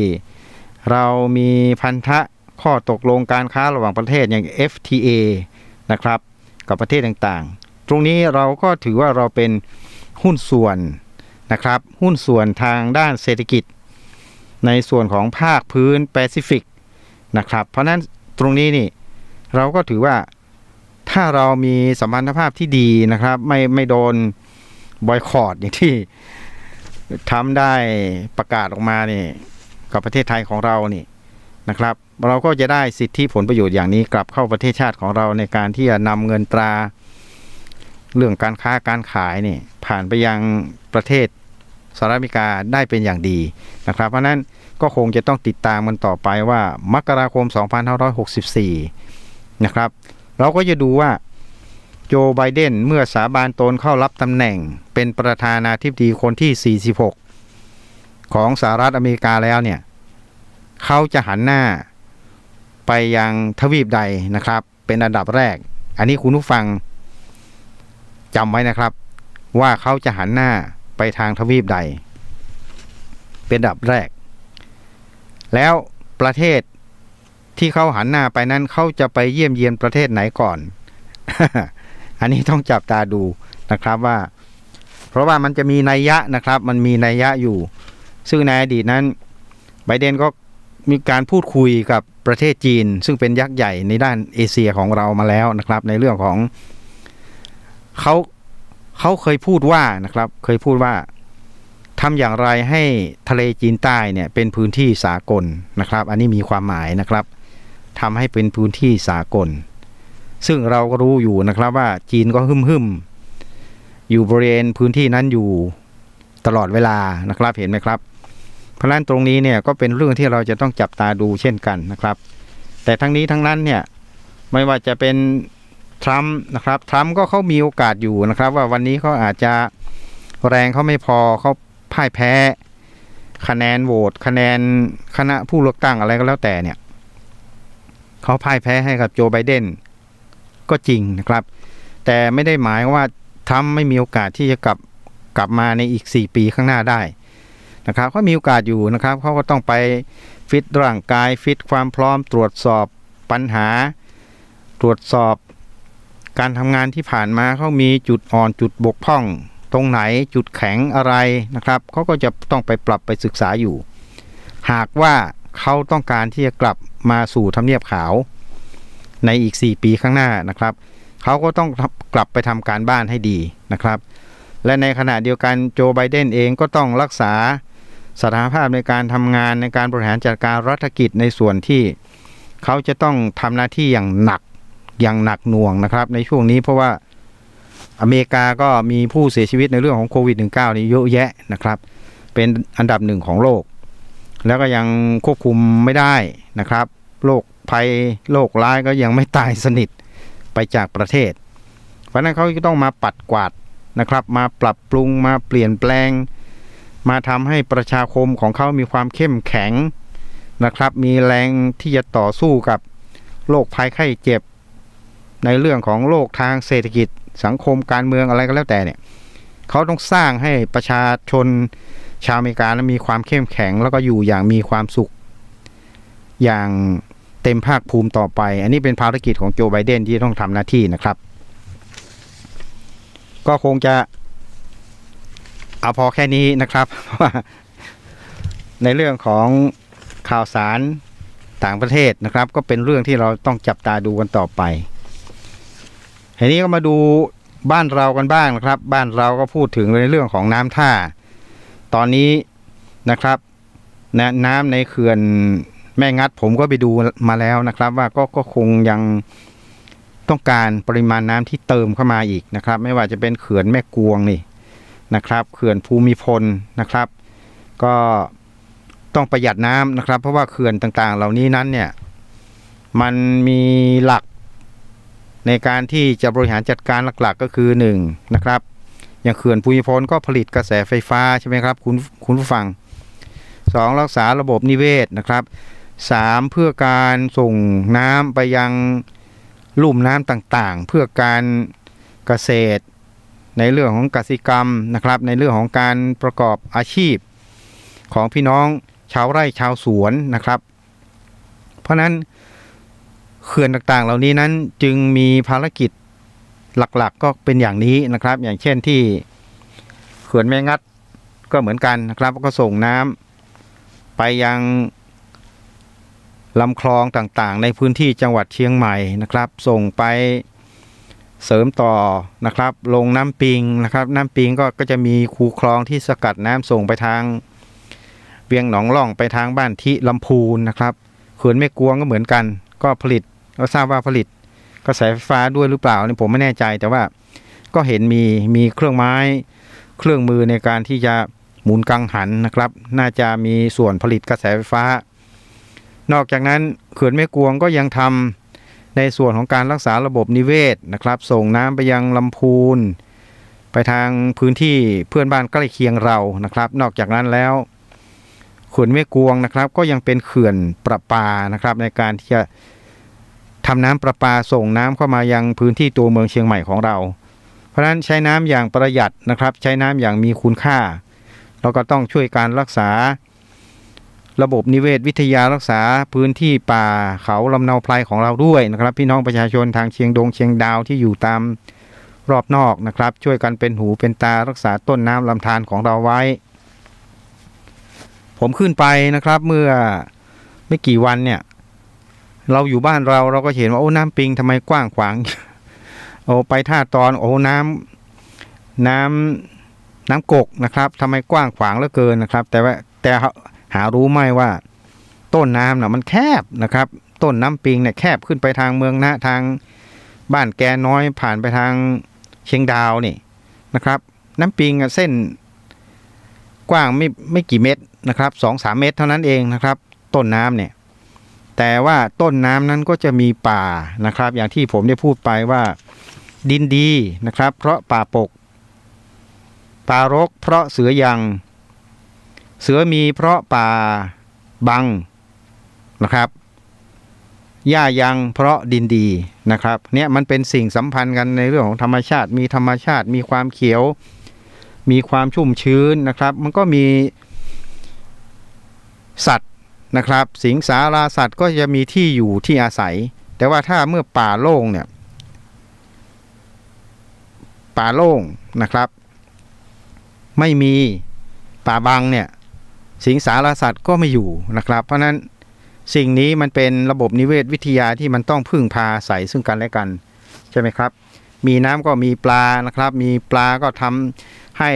เรามีพันธะข้อตกลงการค้าระหว่างประเทศอย่าง FTA นะครับกับประเทศต่างๆตรงนี้เราก็ถือว่าเราเป็นหุ้นส่วนนะครับหุ้นส่วนทางด้านเศรษฐกิจในส่วนของภาคพื้นแปซิฟิกนะครับเพราะนั้นตรงนี้นี่เราก็ถือว่าถ้าเรามีสัมพันธภาพที่ดีนะครับไม่โดนบอยคอตอย่างที่ทำได้ประกาศออกมานี่กับประเทศไทยของเรานี่นะครับเราก็จะได้สิทธิผลประโยชน์อย่างนี้กลับเข้าประเทศชาติของเราในการที่จะนำเงินตราเรื่องการค้าการขายนี่ผ่านไปยังประเทศสหรัฐอเมริกาได้เป็นอย่างดีนะครับเพราะนั้นก็คงจะต้องติดตามมันต่อไปว่ามกราคม2564นะครับเราก็จะดูว่าโจไบเดนเมื่อสาบานตนเข้ารับตำแหน่งเป็นประธานาธิบดีคนที่46ของสหรัฐอเมริกาแล้วเนี่ยเขาจะหันหน้าไปยังทวีปใดนะครับเป็นอันดับแรกอันนี้คุณผู้ฟังจำไว้นะครับว่าเขาจะหันหน้าไปทางทวีปใดเป็นอันดับแรกแล้วประเทศที่เขาหันหน้าไปนั้นเขาจะไปเยี่ยมเยียนประเทศไหนก่อน อันนี้ต้องจับตาดูนะครับว่าเพราะว่ามันจะมีนัยยะนะครับมันมีนัยยะอยู่ซึ่งในอดีตนั้นไบเดนก็มีการพูดคุยกับประเทศจีนซึ่งเป็นยักษ์ใหญ่ในด้านเอเชียของเรามาแล้วนะครับในเรื่องของเขาเคยพูดว่านะครับเคยพูดว่าทำอย่างไรให้ทะเลจีนใต้เนี่ยเป็นพื้นที่สากลนะครับอันนี้มีความหมายนะครับทำให้เป็นพื้นที่สากลซึ่งเราก็รู้อยู่นะครับว่าจีนก็หึ่มอยู่บริเวณพื้นที่นั้นอยู่ตลอดเวลานะครับเห็นไหมครับเพราะฉะนั้นตรงนี้เนี่ยก็เป็นเรื่องที่เราจะต้องจับตาดูเช่นกันนะครับแต่ทั้งนี้ทั้งนั้นเนี่ยไม่ว่าจะเป็นทรัมป์นะครับทรัมป์ก็เขามีโอกาสอยู่นะครับว่าวันนี้เขาอาจจะแรงเขาไม่พอเขาพ่ายแพ้คะแนนโหวตคะแนนคณะผู้เลือกตั้งอะไรก็แล้วแต่เนี่ยเขาพ่ายแพ้ให้กับโจไบเดนก็จริงนะครับแต่ไม่ได้หมายว่าทรัมป์ไม่มีโอกาสที่จะกลับมาในอีก4ปีข้างหน้าได้นะครับเขามีโอกาสอยู่นะครับเขาก็ต้องไปฟิตร่างกายฟิตความพร้อมตรวจสอบปัญหาตรวจสอบการทำงานที่ผ่านมาเขามีจุดอ่อนจุดบกพร่องต ตรงไหนจุดแข็งอะไรนะครับเขาก็จะต้องไปปรับไปศึกษาอยู่หากว่าเขาต้องการที่จะกลับมาสู่ทำเนียบขาวในอีก4 ปีข้างหน้านะครับเขาก็ต้องกลับไปทำการบ้านให้ดีนะครับและในขณะเดียวกันโจไบเดนเองก็ต้องรักษาสถานภาพในการทำงานในการบริหารจัดการรัฐกิจในส่วนที่เขาจะต้องทำหน้าที่อย่างหนักหน่วงนะครับในช่วงนี้เพราะว่าอเมริกาก็มีผู้เสียชีวิตในเรื่องของโควิด -19 นี่เยอะแยะนะครับเป็นอันดับหนึ่งของโลกแล้วก็ยังควบคุมไม่ได้นะครับโรคภัยโรคร้ายก็ยังไม่ตายสนิทไปจากประเทศเพราะนั้นเขาก็ต้องมาปัดกวาดนะครับมาปรับปรุงมาเปลี่ยนแปลงมาทำให้ประชาคมของเขามีความเข้มแข็งนะครับมีแรงที่จะต่อสู้กับโรคภัยไข้เจ็บในเรื่องของโรคทางเศรษฐกิจสังคมการเมืองอะไรก็แล้วแต่เนี่ยเขาต้องสร้างให้ประชาชนชาวอเมริกานั้นมีความเข้มแข็งแล้วก็อยู่อย่างมีความสุขอย่างเต็มภาคภูมิต่อไปอันนี้เป็นภารกิจของโจไบเดนที่ต้องทำหน้าที่นะครับก็คงจะเอาพอแค่นี้นะครับเพราะว่าในเรื่องของข่าวสารต่างประเทศนะครับก็เป็นเรื่องที่เราต้องจับตาดูกันต่อไปทีนี้ก็มาดูบ้านเรากันบ้างนะครับบ้านเราก็พูดถึงในเรื่องของน้ำท่าตอนนี้นะครับน้ำในเขื่อนแม่งัดผมก็ไปดูมาแล้วนะครับว่าก็คงยังต้องการปริมาณน้ำที่เติมเข้ามาอีกนะครับไม่ว่าจะเป็นเขื่อนแม่กวงนี่นะครับเขื่อนภูมิพลนะครับก็ต้องประหยัดน้ำนะครับเพราะว่าเขื่อนต่างๆเหล่านี้นั้นเนี่ยมันมีหลักในการที่จะบริหารจัดการหลักๆก็คือ1นะครับอย่างเขื่อนภูมิพลก็ผลิตกระแสไฟฟ้าใช่ไหมครับคุณผู้ฟัง2รักษาระบบนิเวศนะครับ3เพื่อการส่งน้ำไปยังลุ่มน้ำต่างๆเพื่อการเกษตรในเรื่องของกสิกรรมนะครับในเรื่องของการประกอบอาชีพของพี่น้องชาวไร่ชาวสวนนะครับเพราะนั้นเขื่อนต่างๆเหล่านี้นั้นจึงมีภารกิจหลักๆก็เป็นอย่างนี้นะครับอย่างเช่นที่เขื่อนแม่งัดก็เหมือนกันนะครับก็ส่งน้ำไปยังลำคลองต่างๆในพื้นที่จังหวัดเชียงใหม่นะครับส่งไปเสริมต่อนะครับลงน้ำปิงนะครับน้ำปิงก็จะมีคูคลองที่สกัดน้ำส่งไปทางเวียงหนองล่องไปทางบ้านที่ลำพูนนะครับเขื่อนแม่กวงก็เหมือนกันก็ผลิตก็ทราบว่าผลิตกระแสไฟฟ้าด้วยหรือเปล่านี่ผมไม่แน่ใจแต่ว่าก็เห็นมีเครื่องไม้เครื่องมือในการที่จะหมุนกังหันนะครับน่าจะมีส่วนผลิตกระแสไฟฟ้านอกจากนั้นเขื่อนแม่กวงก็ยังทำในส่วนของการรักษาระบบนิเวศนะครับส่งน้ำไปยังลำพูนไปทางพื้นที่เพื่อนบ้านใกล้เคียงเรานะครับนอกจากนั้นแล้วเขื่อนแม่กวงนะครับก็ยังเป็นเขื่อนประปานะครับในการที่จะทำน้ำประปาส่งน้ำเข้ามายังพื้นที่ตัวเมืองเชียงใหม่ของเราเพราะฉะนั้นใช้น้ำอย่างประหยัดนะครับใช้น้ำอย่างมีคุณค่าเราก็ต้องช่วยการรักษาระบบนิเวศวิทยารักษาพื้นที่ป่าเขาลำเนาไพรของเราด้วยนะครับพี่น้องประชาชนทางเชียงดงเชียงดาวที่อยู่ตามรอบนอกนะครับช่วยกันเป็นหูเป็นตารักษาต้นน้ำลำธารของเราไว้ผมขึ้นไปนะครับเมื่อไม่กี่วันเนี่ยเราอยู่บ้านเราก็เห็นว่าโอ้น้ำปิงทำไมกว้างขวางโอ้ไปท่าตอนโอ้น้ำกกนะครับทำไมกว้างขวางเหลือเกินนะครับแต่หารู้ไหมว่าต้นน้ำน่ะมันแคบนะครับต้นน้ำปิงเนี่ยแคบขึ้นไปทางเมืองนะทางบ้านแกน้อยผ่านไปทางเชียงดาวนี่นะครับน้ำปิงเส้นกว้างไม่กี่เมตรนะครับ 2-3 เมตรเท่านั้นเองนะครับต้นน้ำเนี่ยแต่ว่าต้นน้ำนั้นก็จะมีป่านะครับอย่างที่ผมได้พูดไปว่าดินดีนะครับเพราะป่าปกป่ารกเพราะเสือยังเสือมีเพราะป่าบังนะครับหญ้ายังเพราะดินดีนะครับเนี่ยมันเป็นสิ่งสัมพันธ์กันในเรื่องของธรรมชาติมีธรรมชาติมีความเขียวมีความชุ่มชื้นนะครับมันก็มีสัตว์นะครับสิงสาราสัตว์ก็จะมีที่อยู่ที่อาศัยแต่ว่าถ้าเมื่อป่าโล่งเนี่ยป่าโล่งนะครับ ไม่มีป่าบังเนี่ยสิงสารสัตว์ก็ไม่อยู่นะครับเพราะนั้นสิ่งนี้มันเป็นระบบนิเวศวิทยาที่มันต้องพึ่งพาอาศัยซึ่งกันและกันใช่ไหมครับมีน้ำก็มีปลานะครับมีปลาก็ทำให้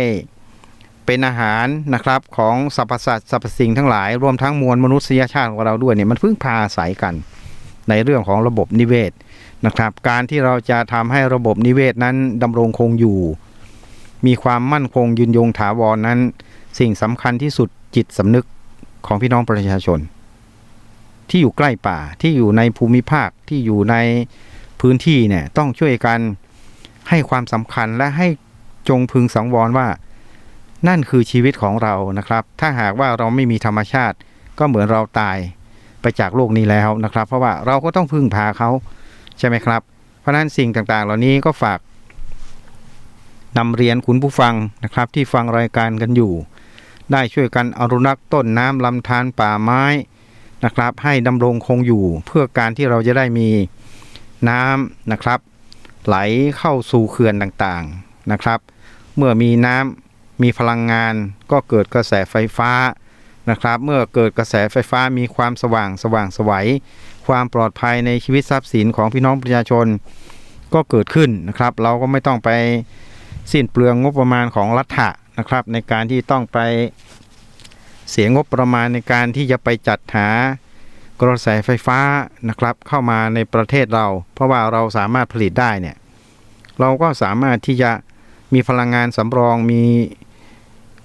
เป็นอาหารนะครับของสรรพสัตว์สรรพสิ่งทั้งหลายรวมทั้งมวลมนุษยชาติของเราด้วยเนี่ยมันพึ่งพาอาศัยกันในเรื่องของระบบนิเวศนะครับการที่เราจะทำให้ระบบนิเวศนั้นดำรงคงอยู่มีความมั่นคงยืนยงถาวรนั้นสิ่งสำคัญที่สุดจิตสำนึกของพี่น้องประชาชนที่อยู่ใกล้ป่าที่อยู่ในภูมิภาคที่อยู่ในพื้นที่เนี่ยต้องช่วยกันให้ความสำคัญและให้จงพึงสังวรว่านั่นคือชีวิตของเรานะครับถ้าหากว่าเราไม่มีธรรมชาติก็เหมือนเราตายไปจากโลกนี้แล้วนะครับเพราะว่าเราก็ต้องพึ่งพาเขาใช่ไหมครับเพราะนั้นสิ่งต่างๆเหล่านี้ก็ฝากนำเรียนคุณผู้ฟังนะครับที่ฟังรายการกันอยู่ได้ช่วยกันอนุรักษ์ต้นน้ำลำธารป่าไม้นะครับให้ดำรงคงอยู่เพื่อการที่เราจะได้มีน้ำนะครับไหลเข้าสู่เขื่อนต่างๆนะครับเมื่อมีน้ำมีพลังงานก็เกิดกระแสไฟฟ้านะครับเมื่อเกิดกระแสไฟฟ้ามีความสว่างไสวความปลอดภัยในชีวิตทรัพย์สินของพี่น้องประชาชนก็เกิดขึ้นนะครับเราก็ไม่ต้องไปสิ้นเปลืองงบประมาณของรัฐะนะครับในการที่ต้องไปเสียงบประมาณในการที่จะไปจัดหากระแสไฟฟ้านะครับเข้ามาในประเทศเราเพราะว่าเราสามารถผลิตได้เนี่ยเราก็สามารถที่จะมีพลังงานสำรองมี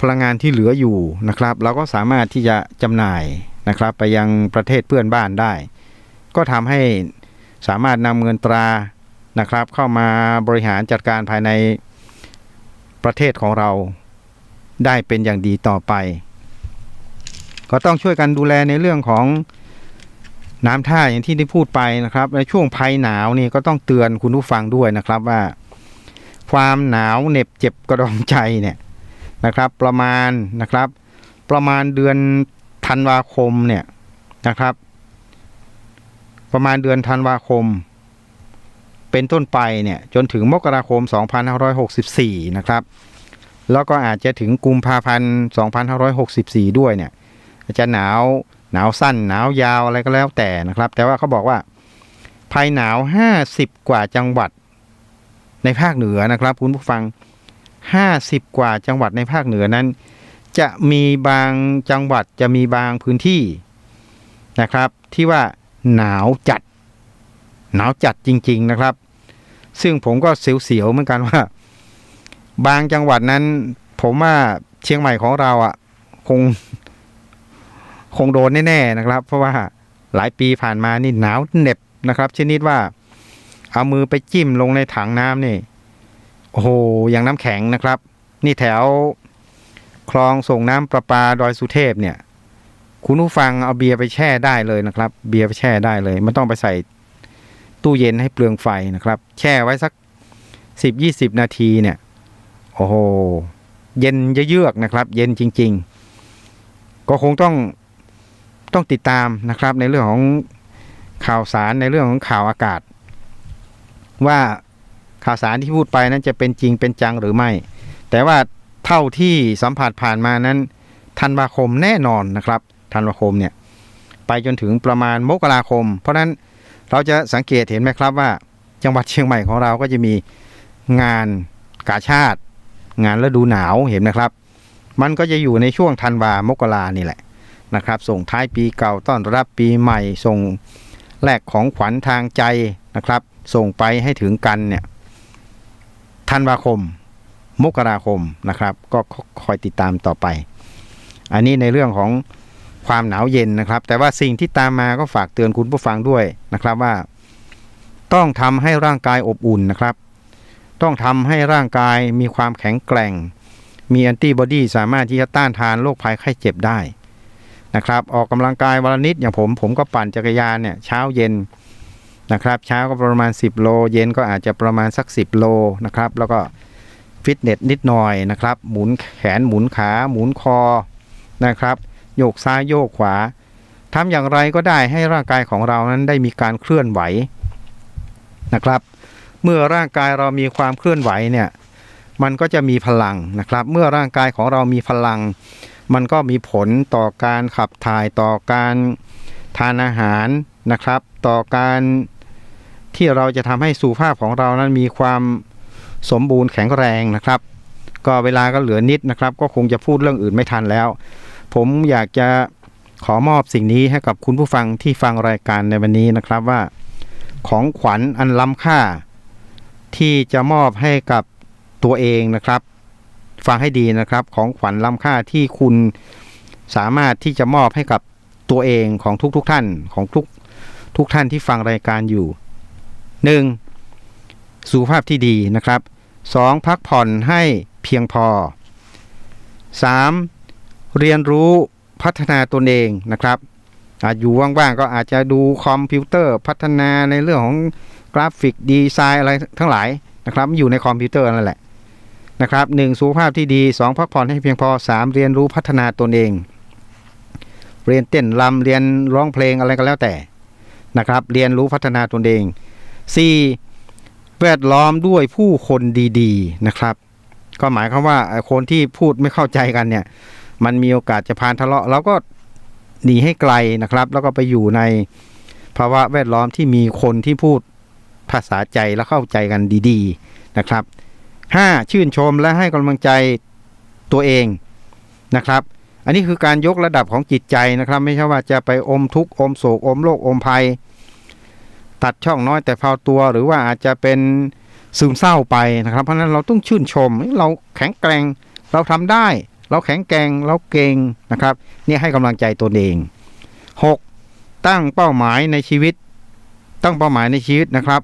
พลังงานที่เหลืออยู่นะครับเราก็สามารถที่จะจำหน่ายนะครับไปยังประเทศเพื่อนบ้านได้ก็ทำให้สามารถนำเงินตรานะครับเข้ามาบริหารจัดการภายในประเทศของเราได้เป็นอย่างดีต่อไปก็ต้องช่วยกันดูแลในเรื่องของน้ำท่าอย่างที่ได้พูดไปนะครับในช่วงภัยหนาวนี่ก็ต้องเตือนคุณผู้ฟังด้วยนะครับว่าความหนาวเหน็บเจ็บกระดองใจเนี่ยนะครับประมาณเดือนธันวาคมเนี่ยนะครับประมาณเดือนธันวาคมเป็นต้นไปเนี่ยจนถึงมกราคม2564นะครับแล้วก็อาจจะถึงกุมภาพันธ์2564ด้วยเนี่ยจะหนาวสั้นหนาวยาวอะไรก็แล้วแต่นะครับแต่ว่าเขาบอกว่าภัยหนาว50กว่าจังหวัดในภาคเหนือนะครับคุณผู้ฟัง50กว่าจังหวัดในภาคเหนือนั้นจะมีบางจังหวัดจะมีบางพื้นที่นะครับที่ว่าหนาวจัดจริงๆนะครับซึ่งผมก็เสียวๆเหมือนกันว่าบางจังหวัดนั้นผมว่าเชียงใหม่ของเราอ่ะคงโดนแน่ๆนะครับเพราะว่าหลายปีผ่านมานี่หนาวเหน็บนะครับชนิดว่าเอามือไปจิ้มลงในถังน้ำนี่โอ้โหอย่างน้ำแข็งนะครับนี่แถวคลองส่งน้ำประปาดอยสุเทพเนี่ยคุณผู้ฟังเอาเบียร์ไปแช่ได้เลยนะครับเบียร์ไปแช่ได้เลยไม่ต้องไปใส่ตู้เย็นให้เปลืองไฟนะครับแช่ไว้สัก10-20 นาทีเนี่ยโอ้โหเย็นเยือกนะครับเย็นจริงๆก็คงต้องติดตามนะครับในเรื่องของข่าวสารในเรื่องของข่าวอากาศว่าข่าวสารที่พูดไปนั้นจะเป็นจริงเป็นจังหรือไม่แต่ว่าเท่าที่สัมผัสผ่านมานั้นธันวาคมแน่นอนนะครับธันวาคมเนี่ยไปจนถึงประมาณมกราคมเพราะนั้นเราจะสังเกตเห็นไหมครับว่าจังหวัดเชียงใหม่ของเราก็จะมีงานกาชาดงานฤดูหนาวเห็นไหมครับมันก็จะอยู่ในช่วงธันวามกรานี่แหละนะครับส่งท้ายปีเก่าต้อนรับปีใหม่ส่งแลกของขวัญทางใจนะครับส่งไปให้ถึงกันเนี่ยธันวาคมมกราคมนะครับก็คอยติดตามต่อไปอันนี้ในเรื่องของความหนาวเย็นนะครับแต่ว่าสิ่งที่ตามมาก็ฝากเตือนคุณผู้ฟังด้วยนะครับว่าต้องทำให้ร่างกายอบอุ่นนะครับต้องทำให้ร่างกายมีความแข็งแกร่งมีแอนติบอดีสามารถที่จะต้านทานโรคภัยไข้เจ็บได้นะครับออกกำลังกายวันละนิดอย่างผมก็ปั่นจักรยานเนี่ยเช้าเย็นนะครับเช้าก็ประมาณ10โลเย็นก็อาจจะประมาณสัก10โลนะครับแล้วก็ฟิตเนสนิดหน่อยนะครับหมุนแขนหมุนขาหมุนคอนะครับโยกซ้ายโยกขวาทำอย่างไรก็ได้ให้ร่างกายของเรานั้นได้มีการเคลื่อนไหวนะครับเมื่อร่างกายเรามีความเคลื่อนไหวเนี่ย มันก็จะมีพลังนะครับเมื่อร่างกายของเรามีพลังมันก็มีผลต่อการขับถ่ายต่อการทานอาหารนะครับต่อการที่เราจะทำให้สุขภาพของเรานั้นมีความสมบูรณ์แข็งแรงนะครับก็เวลาก็เหลือนิดนะครับก็คงจะพูดเรื่องอื่นไม่ทันแล้วผมอยากจะขอมอบสิ่งนี้ให้กับคุณผู้ฟังที่ฟังรายการในวันนี้นะครับว่าของขวัญอันล้ำค่าที่จะมอบให้กับตัวเองนะครับฟังให้ดีนะครับของขวัญล้ำค่าที่คุณสามารถที่จะมอบให้กับตัวเองของทุกท่านของทุกท่านที่ฟังรายการอยู่ 1. สุขภาพที่ดีนะครับ 2. พักผ่อนให้เพียงพอ 3. เรียนรู้พัฒนาตนเองนะครับอยู่ว่างๆก็อาจจะดูคอมพิวเตอร์พัฒนาในเรื่องของกราฟิกดีไซน์อะไรทั้งหลายนะครับอยู่ในคอมพิวเตอร์นั่นแหละนะครับ 1. สุขภาพที่ดี 2. พักผ่อนให้เพียงพอ 3. เรียนรู้พัฒนาตนเองเรียนเต้นรำเรียนร้องเพลงอะไรก็แล้วแต่นะครับเรียนรู้พัฒนาตนเอง 4. แวดล้อมด้วยผู้คนดีๆนะครับก็หมายความว่าคนที่พูดไม่เข้าใจกันเนี่ยมันมีโอกาสจะพานทะเลาะเราก็หนีให้ไกลนะครับแล้วก็ไปอยู่ในภาวะแวดล้อมที่มีคนที่พูดภาษาใจและเข้าใจกันดีๆนะครับ 5. ชื่นชมและให้กำลังใจตัวเองนะครับอันนี้คือการยกระดับของจิตใจนะครับไม่ใช่ว่าจะไปอมทุกข์อมโศกอมโรคอมภัยตัดช่องน้อยแต่พอตัวหรือว่าอาจจะเป็นซึมเศร้าไปนะครับเพราะฉะนั้นเราต้องชื่นชมเราแข็งแกร่งเราทำได้เราแข็งแกร่งเราเก่งนะครับนี่ให้กำลังใจตัวเอง 6. ตั้งเป้าหมายในชีวิตนะครับ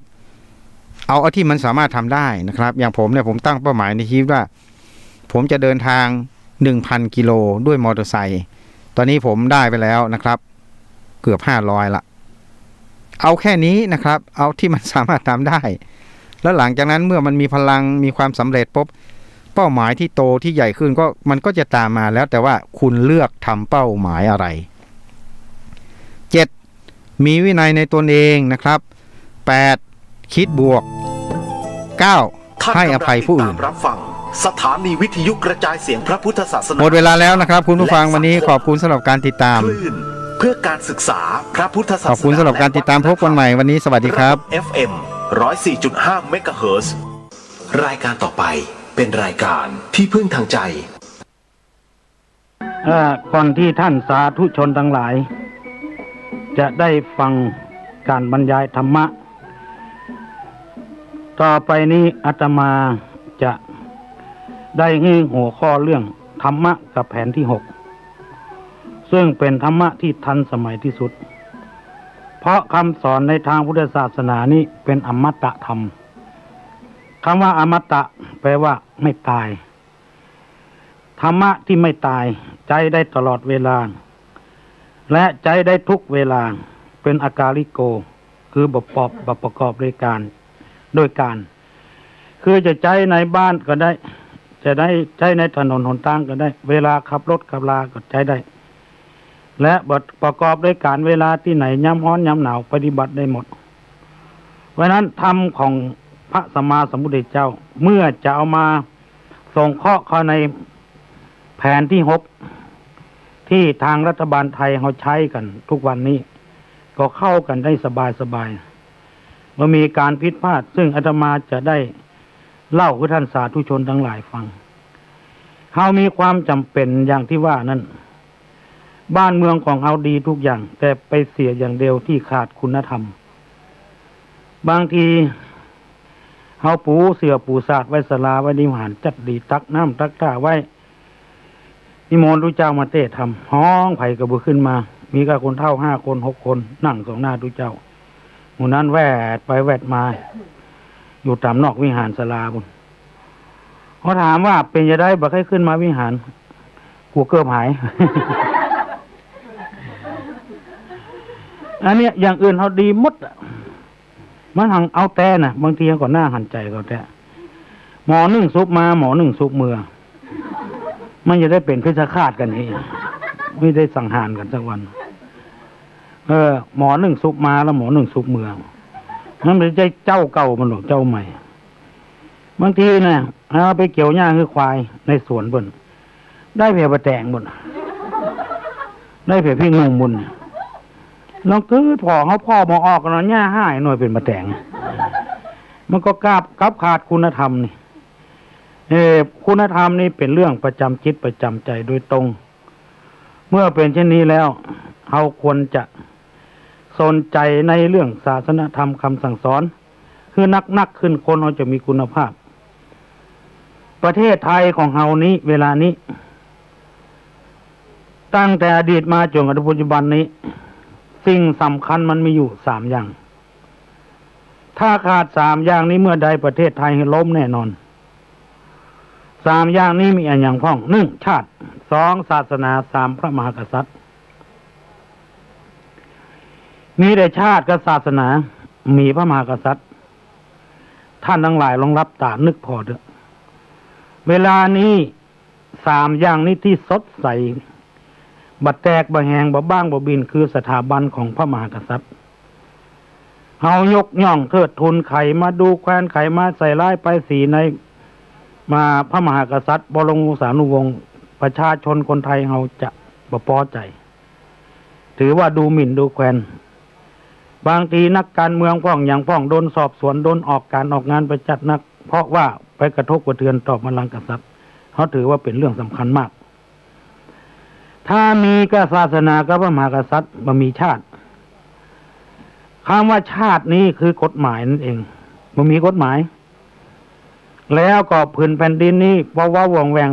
เอาที่มันสามารถทำได้นะครับอย่างผมเนี่ยผมตั้งเป้าหมายในชีวิตว่าผมจะเดินทาง 1,000 กิโลด้วยมอเตอร์ไซค์ตอนนี้ผมได้ไปแล้วนะครับเกือบ500ละเอาแค่นี้นะครับเอาที่มันสามารถทำได้แล้วหลังจากนั้นเมื่อมันมีพลังมีความสำเร็จปุ๊บเป้าหมายที่โตที่ใหญ่ขึ้นก็มันก็จะตามมาแล้วแต่ว่าคุณเลือกทำเป้าหมายอะไร 7. มีวินัยในตนเองนะครับ 8. คิดบวก 9. ให้อภัยผู้อื่นรับฟังสถานีวิทยุกระจายเสียงพระพุทธศาสนาหมดเวลาแล้วนะครับคุณผู้ฟังวันนี้ขอบคุณสำหรับการติดตามเพื่อการศึกษาพระพุทธศาสนาขอบคุณสำหรับการติดตามพบกันใหม่วันนี้สวัสดีครับ FM 104.5 เมกะเฮิรตซ์รายการต่อไปเป็นรายการที่พึ่งทางใจก่อนที่ท่านสาธุชนทั้งหลายจะได้ฟังการบรรยายธรรมะต่อไปนี้อาตมาจะได้ให้หัวข้อเรื่องธรรมะกับแผนที่6ซึ่งเป็นธรรมะที่ทันสมัยที่สุดเพราะคำสอนในทางพุทธศาสนานี้เป็นอมตะธรรมคำว่าอมตะแปลว่าไม่ตายธรรมะที่ไม่ตายใจได้ตลอดเวลาและใจได้ทุกเวลาเป็นอากาลิโกคือประกอบด้วยการคือจะใจในบ้านก็ได้จะได้ใจในถนนหนทางก็ได้เวลาขับรถขับลาก็ใจได้และประกอบด้วยการเวลาที่ไหนย้ำร้อนย้ำหนาวปฏิบัติได้หมดเพราะนั้นธรรมของพระสัมมาสัมพุทธเจ้าเมื่อจะเอามาส่งเคราะห์เข้าในแผนที่6ที่ทางรัฐบาลไทยเขาใช้กันทุกวันนี้ก็เข้ากันได้สบายเมื่อมีการผิดพลาดซึ่งอาตมาจะได้เล่าให้ท่านสาธุชนทั้งหลายฟังเขามีความจำเป็นอย่างที่ว่านั้นบ้านเมืองของเขาดีทุกอย่างแต่ไปเสียอย่างเดียวที่ขาดคุณธรรมบางทีเขาปูเสือปูศาสตร์ไว้ศาลาไว้นิมหารจัดดีตักน้ำตักท่าไว้นิมนต์พระเจ้ามาเทศน์ทำห้องไผ่กระบือขึ้นมามีกับคนเท่า5 คน6 คนนั่งสองหน้าพระเจ้าหมู่นั้นแวดไปแวดมาอยู่ตามนอกวิหารศาลาบุญเขาถามว่าเป็นจะได้บักให้ขึ้นมาวิหารกลัวเกือบหาย อันนี้อย่างอื่นเขาดีหมดมันหังเอาแต่น่ะบางทีก่อนหน้าหันใจเขาแต่หมอนึ่งซุปมาหมอนึ่งซุปเมือมันจะได้เป็นเพชฌฆาตกันนี่ไม่ได้สังหารกันสักวันหมอนึ่งซุปมาแล้วหมอนึ่งซุปเมือมันไม่ใช่เจ้าเก่ามันหรอกเจ้าใหม่ บางทีเนี่ยเอาไปเกี่ยวหญ้าคือควายในสวนบนได้เพียบะแตงบนได้เพียพี่งงบนน้องคือพ่อเขาพ่อมองออกกันหญ้าห้ายหน่อยเป็นบะแตงมันก็กับขาดคุณธรรมนี่คุณธรรมนี่เป็นเรื่องประจำจิตประจำใจโดยตรงเมื่อเป็นเช่นนี้แล้วเราควรจะสนใจในเรื่องศาสนธรรมคำสั่งสอนคือนักขึ้นคนเราจะมีคุณภาพประเทศไทยของเรานี้เวลานี้ตั้งแต่อดีตมาจนถึงปัจจุบันนี้สิ่งสำคัญมันมีอยู่3 อย่างถ้าขาด3 อย่างนี้เมื่อใดประเทศไทยล้มแน่นอน3 อย่างนี้มีอันอย่างพ้อง 1. ชาติ 2. ศาสนา 3. พระมหากษัตริย์มีแต่ชาติกับศาสนามีพระมหากษัตริย์ท่านทั้งหลายลองรับตานึกพอเถอะเวลานี้3 อย่างนี้ที่สดใสบัดแตกบะแหงบะบ้างบะบินคือสถาบันของพระมหากษัตริย์เฮายกย่องเทิดทูนไขมาดูแคว้นไขมาใส่ร้ายไปสีในมาพระมหากษัตริย์บรมวงศานุวงศ์ประชาชนคนไทยเฮาจะบ่พอใจถือว่าดูหมิ่นดูแคว้นบางทีนักการเมืองพ้องอย่างพ้องโดนสอบสวนโดนออกการออกงานไปจัดนักเพราะว่าไปกระทบกระเทือนต่อบัลลังก์กษัตริย์เขาถือว่าเป็นเรื่องสำคัญมากถ้ามีก็ศาสนากับพระมหากษัตริย์มันมีชาติคำว่าชาตินี้คือกฎหมายนั่นเองมันมีกฎหมายแล้วก็ผืนแผ่นดินนี้เพราะว่าวงแหวง